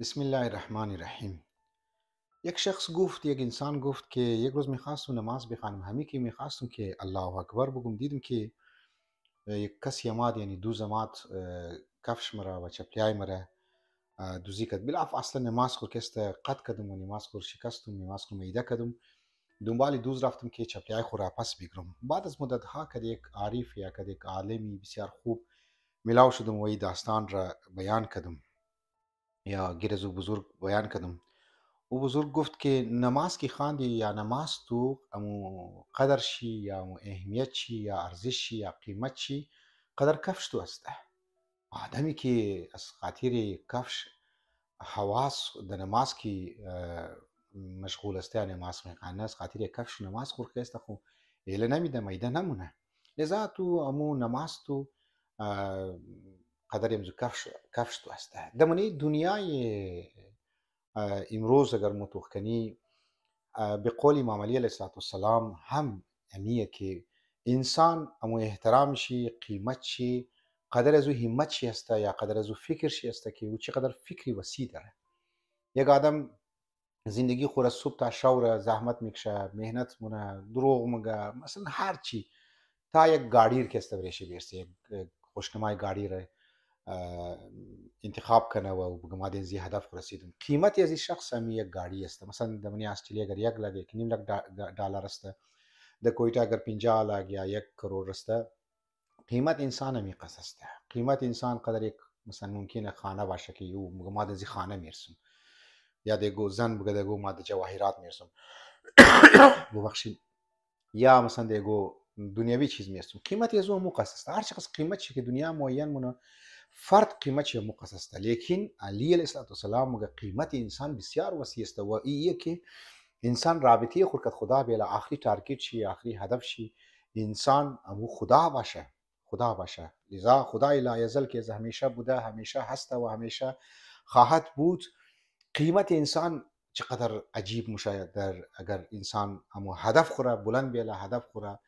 بسم الله الرحمن الرحیم. یک انسان گفت که یک روز میخواستم نماز بخوانم، همین که میخواستم که الله اکبر بگم دیدم که یک کسی آمد، یعنی دو زمات کفش مرا و چپلیای مرا دوزی کرد. بلاف اصلا نماز خور کست قط کردم و نماز خور شکستم، نماز خور میده کردم. دنبال دوز رفتم که چپلیای خور را پس بگیرم. بعد از مدت ها که یک عارف یا که یک عالمی بسیار خوب ملاو شدم و این داستان را بیان کردم یا گرز بزرگ بیان کردم. او بزرگ گفت که نماز که خواندی یا نماز تو امو قدر شی یا امو اهمیت شی یا ارزش شی یا قیمت شی قدر کفش تو است. آدمی که از خاطر کفش حواس در نماز که مشغول است، نماز میخوانه از خاطر کفش نماز خور است، خو ایله نمیده میده نمونه. لذا تو امو نماز تو اه، قدر امزو کفش تو است دمونی دنیای امروز اگر متوخ کنی به قول امام علی علیه السلام هم امیه که انسان امو احترام شی، قیمت شی، قدر از او همت شی است یا قدر از او فکر شی است که او چقدر فکری وسیع داره. یک آدم زندگی خور از صبح تا شور زحمت میکشه، مهنت مونه، دروغ مگه، مثلا هر چی تا یک گاڑی که است برشه بیرسه، یک خوشنمای گاڑی را انتخاب کنه و بگه ما دین زی هدف خو رسیدم. قیمت از این شخص هم یک گاڑی است. مثلا در منی استرالیا اگر یک لاک یک نیم لاک دلار است، در کویتا اگر 50 لاک یا 1 کروڑ است، قیمت انسان هم قص است. قیمت انسان قدر یک مثلا ممکنه خانه باشه که او بگه ما در خانه میرسم، یا دیگو زن بگه دیگو ما در جواهرات میرسم ببخشید، یا مثلا دیگو دنیوی چیز میرسم. قیمت از او مقص است. هر چقدر قیمت چی که دنیا معین مونه فرد قیمت چی مقص است، لیکن علی علیه السلام مگه قیمت انسان بسیار وسیع است و ایه که انسان رابطه خود کد خدا بیل آخری تارگت شی، آخری هدف شی انسان امو خدا باشه، خدا باشه. لذا خدا لا یزل که همیشه بوده، همیشه هست و همیشه خواهد بود. قیمت انسان چقدر عجیب مشاهد در اگر انسان امو هدف خوره بلند بیله، هدف خوره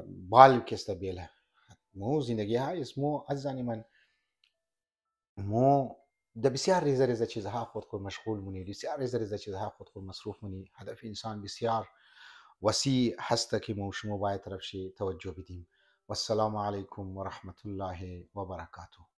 بال کسته بیله. مو زندگی های اسمو عزیزانی من، مو ده بسیار ریزه ریزه چیزها خود مشغول مونی، بسیار ریزه ریزه چیزها خود مصروف مونی. هدف انسان بسیار وسیع هست که ما شما باید طرف شی توجه بدیم. والسلام علیکم و رحمت الله و برکاته.